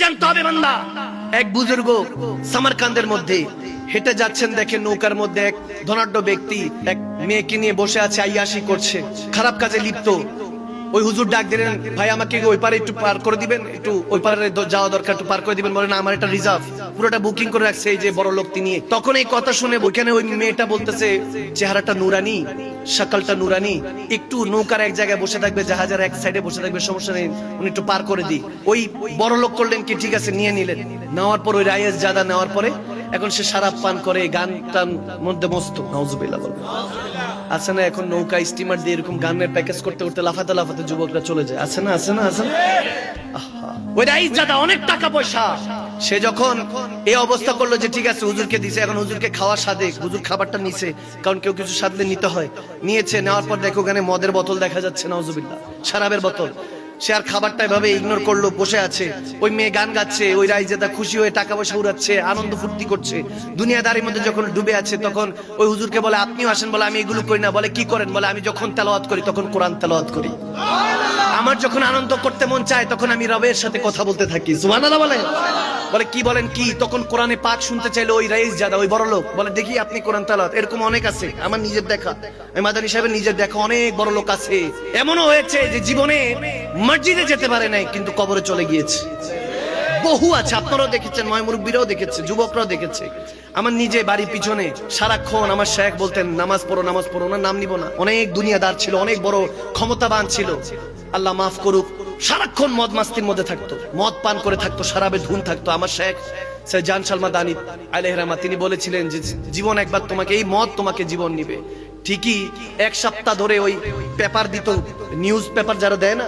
জানতে হবে বান্দা। এক বুজুর্গ সামারকান্দের মধ্যে হেঁটে যাচ্ছেন, দেখেন নৌকার মধ্যে এক ধনাঢ্য ব্যক্তি এক মেয়েকে নিয়ে বসে আছে, আইয়াশি করছে, খারাপ কাজে লিপ্ত। ওই হুজুর ডাক দিলেন, ভাই আমাকে ওই পারে একটু পার করে দিবেন, একটু ওই পারে যাওয়া দরকার, একটু পার করে দিবেন। বলেন আমার এটা রিজার্ভ, পুরোটা বুকিং করে রাখছে এই যে বড় লোক তিনি। তখন এই কথা শুনে ওইখানে ওই মেয়েটা বলতেছে, চেহারাটা নুরানি, সকালটা নুরানি, একটু নৌকার এক জায়গায় বসে থাকবে, জাহাজের এক সাইডে বসে থাকবে, সমস্যা নেই, উনি একটু পার করে দিই। ওই বড় লোক করলেন কি, ঠিক আছে নিয়ে নিলেন। নেওয়ার পর ওই রায়েস জাদা নেওয়ার পরে এখন সে শারাব পান করে, গান টান মধ্যে মস্ত, নাউজুবিল্লাহ বলবে। আছে না এখন নৌকা স্টিমার দিয়ে এরকম গানের প্যাকেজ করতে করতে লাফাতে লাফাতে যুবকরা চলে যায়, আছে না, আছে না, আছে না। ওই রাইস জাদা অনেক টাকা পয়সা, সে যখন এই অবস্থা করলো যে ঠিক আছে হুজুরকে দিছে, এখন হুজুরকে খাওয়ার সাথে হুজুর খাবারটা নিছে, কারণ কেউ কিছু সাথে নিতে হয়, নিয়েছে। নেওয়ার পর দেখো ওখানে মদের বোতল দেখা যাচ্ছে, নাউজুবিল্লাহ, শরাবের বোতল। সে আর খাবারটা এভাবে ইগনোর করলো, বসে আছে। ওই মেয়ে গান গাচ্ছে, ওই রাইজেদা খুশি হয়ে টাকা পয়সা উড়াচ্ছে, আনন্দ ফুর্তি করছে, দুনিয়াদারির মধ্যে যখন ডুবে আছে। তখন ওই হুজুরকে বলে আপনিও আসেন, বলে আমি এগুলো করি না। বলে কি করেন? বলে আমি যখন তেলাওয়াত করি তখন কোরআন তেলাওয়াত করি, আমার যখন আনন্দ করতে মন চায় তখন আমি রবের সাথে কথা বলতে থাকি, সুবহানাল্লাহ বলে। বলে কি বলেন কি? তখন কোরআনে পাক শুনতে চাইলো ওই রাইস জাদা, ওই বড় লোক। বলে দেখি আপনি কোরআন তেলাওয়াত। এরকম অনেক আছে, আমার নিজের দেখা, আমি মাদানী সাহেবের নিজের দেখা, অনেক বড় লোক আছে। এমনও হয়েছে যে জীবনে মসজিদে যেতে পারে নাই কিন্তু কবরে চলে গিয়েছে, বহু আছে, আপনারাও দেখেছেন, ময় মুরব্বীরাও দেখেছে, যুবকরাও দেখেছে। আমার নিজে বাড়ির পিছনে সারাক্ষণ আমার শেখ বলতেন নামাজ পড়ো, নামাজ পড়ো। ওনার নাম নিব না, অনেক দুনিয়াদার ছিল, অনেক বড় ক্ষমতাবান ছিল, আল্লাহ মাফ করুক। সারাক্ষণ মদ মাস্তির মধ্যে থাকতো, মদ পান করে থাকতো, শরাবের ধুন থাকতো। আমার শেখ জান সালমাদানি আলাইহির রহমাত, তিনি বলেছিলেন যে জীবন একবার তোমাকে, এই মদ তোমাকে জীবন নিবে। ঠিকই এক সপ্তাহ ধরে ওই পেপার দিত, নিউজ পেপার যারা দেয় না,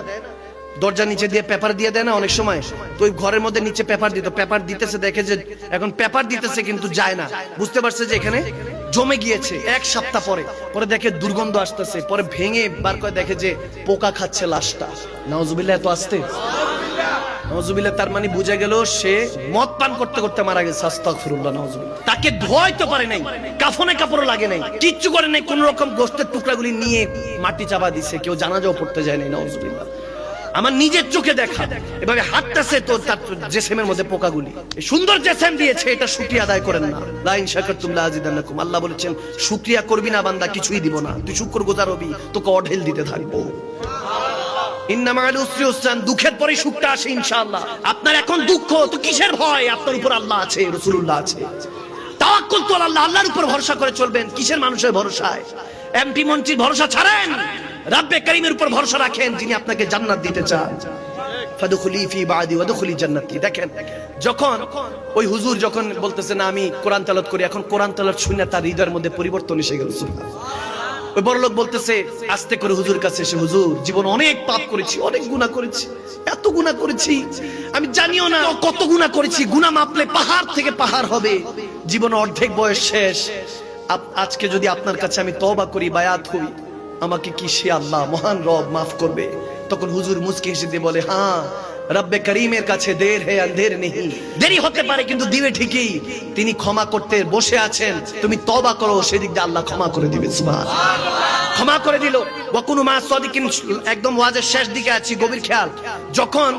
দরজার নিচে দিয়ে পেপার দিয়ে দেয় না অনেক সময়, তো ওই ঘরের মধ্যে নিচে পেপার দিত। পেপার দিতেছে, দেখে যে এখন পেপার দিতেছে কিন্তু যায় না, বুঝতে পারছে যে এখানে জমে গিয়েছে। এক সপ্তাহ পরে দেখে দুর্গন্ধ আসতেছে, পরে ভেঙে বার করে দেখে যে পোকা খাচ্ছে লাশটা। নাউজুবিল্লাহ, এত আসতে নাউজুবিল্লাহ। তার মানে বুঝে গেল সে মদ পান করতে করতে মারা গেছে, আস্তাগফিরুল্লাহ, নাউজুবিল্লাহ। তাকে ধোয়াইতে পারে নাই, কাফনে কাপড় লাগে নাই, কিচ্ছু করে নাই, কোন রকম গোশতের টুকরাগুলি নিয়ে মাটি চাপা দিছে, কেউ জানাজাও পড়তে যায় নাই, নাউজুবিল্লাহ। আমার নিজের চোখে দেখা, এভাবে হাঁটতেছে তো তার জেসেমের মধ্যে পোকাগুলি। সুন্দর জেসেম দিয়েছে, এটা শুকরিয়া আদায় করেন না। লা ইন শাকারতুম লা আযিদান্নাকুম, আল্লাহ বলেছেন শুকরিয়া করবি না বান্দা, কিছুই দিব না। তুই শুকরগুজার হবি, তোকে অঢেল দিতে থাকবো। ইন্না মা'আল উসরি ইউসরান, দুঃখের পরে সুখটা আসে ইনশাআল্লাহ। আপনার এখন দুঃখ তো কিসের ভয়? আপনার উপর আল্লাহ আছে, রাসূলুল্লাহ আছে। তাওয়াক্কুল তো আল্লাহ, আল্লাহর উপর ভরসা করে চলবেন। কিসের মানুষের ভরসায়? এমপি মন্ত্রীর ভরসা ছাড়েন, রব্বে করিমের উপর ভরসা রাখেন, যিনি আপনাকে জান্নাত দিতে চান। ফাদখুলি ফি বাদি ওয়াদখুলি জান্নাতি। দেখেন যখন ওই হুজুর যখন বলতেছে না আমি কোরআন তেলাওয়াত করি, এখন কোরআন তেলাওয়াত শুনে তার হৃদয়ের মধ্যে পরিবর্তন এসে গেল। ওই বড় লোক বলতেছে আস্তে করে হুজুর কাছে এসে, হুজুর জীবন অনেক পাপ করেছি, অনেক গুনাহ করেছি, এত গুনাহ করেছি আমি জানিও না কত গুনাহ করেছি, গুনাহ মাপলে পাহাড় থেকে পাহাড় হবে, জীবন অর্ধেক বয়স শেষ। আজকে যদি আপনার কাছে আমি তওবা করি, বায়াত হই, আমাকে কি সে আল্লাহ মহান রব মাফ করবে? তখন হুজুর মুস্কি হেসে দিয়ে বলে, হ্যাঁ রব্বে করিমের কাছে দের হে আন্ধের নেই, দেরি হতে পারে কিন্তু দিবে ঠিকই, তিনি ক্ষমা করতে বসে আছেন, তুমি তওবা করো, সেদিক দিয়ে আল্লাহ ক্ষমা করে দিবে। সুবহানাল্লাহ, ক্ষমা করে দিল। ওয়াকুনু মা সাদিকিন, একদম ওয়াজের শেষ দিকে আছি, গভীর খেয়াল। যখন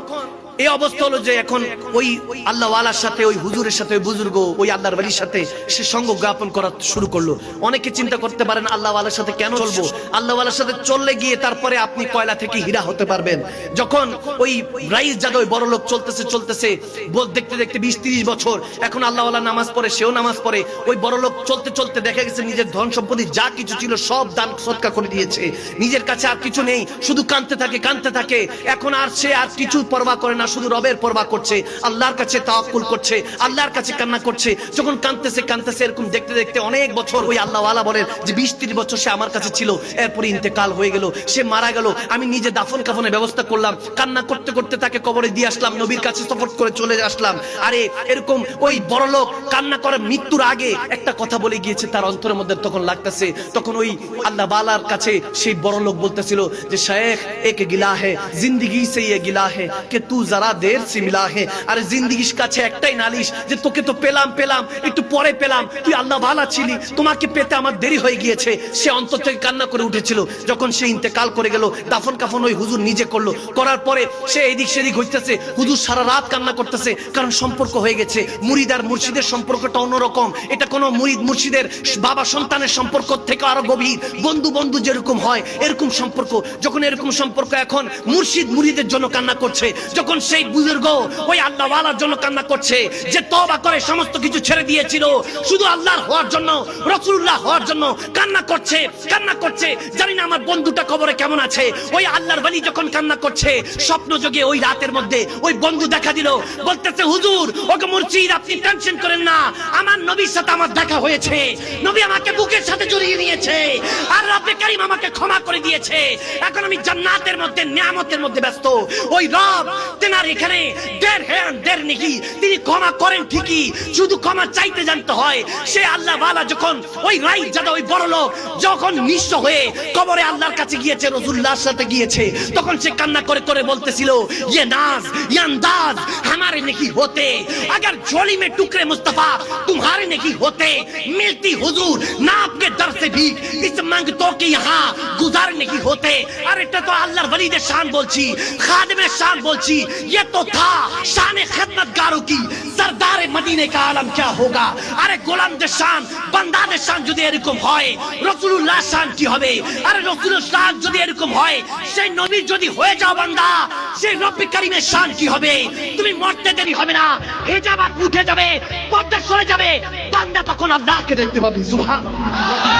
এই অবস্থা হলো যে এখন ওই আল্লাহ ওয়ালার সাথে, ওই হুজুরের সাথে, ওই বুজুর্গ, ওই আল্লাহর ওয়ালির সাথে সে সঙ্গ জ্ঞাপন করা শুরু করলো। অনেকে চিন্তা করতে পারেন আল্লাহ ওয়ালার সাথে কেন চলবো? আল্লাহ ওয়ালার সাথে চললে গিয়ে তারপরে আপনি কয়লা থেকে হীরা হতে পারবেন। যখন ওই রাইস জাদা, ওই বড় লোক চলতেছে দেখতে দেখতে 20-30 বছর, এখন আল্লাহ ওয়ালা নামাজ পড়ে, সেও নামাজ পড়ে। ওই বড় লোক চলতে দেখা গেছে নিজের ধন সম্পত্তি যা কিছু ছিল সব দান সদকা করে দিয়েছে, নিজের কাছে আর কিছু নেই, শুধু কাঁদতে থাকে। এখন আর সে আর কিছু পরোয়া করে না, শুধু রবের পরোয়া করছে, আল্লাহর কাছে তাওয়াক্কুল করছে, আল্লাহর কাছে কান্না করছে। যখন কাঁদতেছে এরকম দেখতে দেখতে অনেক বছর, ওই আল্লাহ ওয়ালা বলেন যে 20-30 বছর সে আমার কাছে ছিল, এরপরে ইন্তেকাল হয়ে গেল, সে মারা গেল। আমি নিজে দাফন কাফনের ব্যবস্থা করলাম, কান্না করতে করতে তাকে কবরে দিয়ে আসলাম, নবীর কাছে সফর করে চলে আসলাম। আরে এরকম ওই বড় লোক কান্না করে মৃত্যুর আগে একটা কথা বলে গিয়েছে, তার অন্তরের মধ্যে তখন লাগতেছে। তখন ওই আল্লাহ ওয়ালার কাছে সেই বড় লোক বলতেছিল যে শেখ এক গিলা হে জিন্দেগি সে ये गिला है कि तू जरा देर से मिला है। अरे जिंदगीর কাছে একটাই নালিশ যে তোকে তো পেলাম একটু পরে পেলাম, তুই আল্লাহ ভালা ছিলি, তোমাকে পেতে আমার দেরি হয়ে গিয়েছে। সে অন্তর থেকে কান্না করে উঠেছিল। যখন সে ইন্তেকাল করে গেল, দাফন কাফন ওই হুজুর নিজে করলো। করার পরে সে এদিক সেদিক হইতেছে, হুজুর সারা রাত কান্না করতেছে, কারণ সম্পর্ক হয়ে গেছে। মুরিদ আর মুর্শিদের সম্পর্কটা অন্যরকম। এটা কোনো মুরিদ মুর্শিদের বাবা সন্তানের সম্পর্ক থেকে আরো গভীর। বন্ধু বন্ধু যেরকম হয় এরকম সম্পর্ক। যখন এরকম সম্পর্ক, এখন মুর্শিদ মুরিদের জন্য কান্না করছে, যখন সেই বুজুর্গ ওই আল্লাহ ওয়ালার জন্য কান্না করছে, যে তওবা করে সমস্ত কিছু ছেড়ে দিয়েছিল শুধু আল্লাহর হওয়ার জন্য, রাসূলুল্লাহ হওয়ার জন্য কান্না করছে। জানি না আমার বন্ধুটা কবরে কেমন আছে। ওই আল্লাহর ওলি যখন কান্না করছে, স্বপ্ন যোগে ওই রাতের মধ্যে ওই বন্ধু দেখা দিল, বলতেছে হুজুর, ওকে মুর্শিদ আপনি টেনশন করেন না, আমার নবীর সাথে আমার দেখা হয়েছে, নবী আমাকে বুকের সাথে জড়িয়ে নিয়েছে, আর রব্বে কারীম আমাকে ক্ষমা করে দিয়েছে। এখন আমি জান্নাতের মধ্যে নিয়ামতের মধ্যে ব্যস্ত। ওই রব তেনার এখানে দের হ্যাঁ দের নেকি, তিনি ক্ষমা করেন ঠিকই, শুধু ক্ষমা চাইতে জানতে হয়। সে আল্লাহ ওয়ালা যখন ওই রাইত জাদা ওই বড় লোক যখন নিঃস্ব হয়ে কবরে আল্লাহর কাছে গিয়েছে, রাসূলুল্লাহর সাথে গিয়েছে, তখন সে কান্না করে করে বলতেছিল, ये नाज ये अंदाज हमारे नहीं होते, अगर झोली में टुकड़े मुस्तफा तुम्हारे नहीं होते, मिलती हुजूर ना आपके दर से भी इस मंगतों के यहाँ गुजार नहीं होते। अरे এটা তো আল্লাহর ওলিদের শান বলছি, খাদেমের শান বলছি। ये तो था शान खिदमतगारों की, सरदार मदीने का आलम क्या होगा। আরে গোলামদের শান, বান্দাদের শান যদি এরকম হয়, রাসূলুল্লাহ শান কি হবে। আরে রাসূলের শান যদি এরকম হয়, সেই নবী যদি হয়ে যাও বান্দা, সেই রব্বে কারীমের শান কি হবে। তুমি মরতে দেরি হবে না, হিজাব উঠে যাবে, পর্দা সরে যাবে, বান্দা তখন আল্লাহকে দেখতে পাবে। সুবহানাল্লাহ।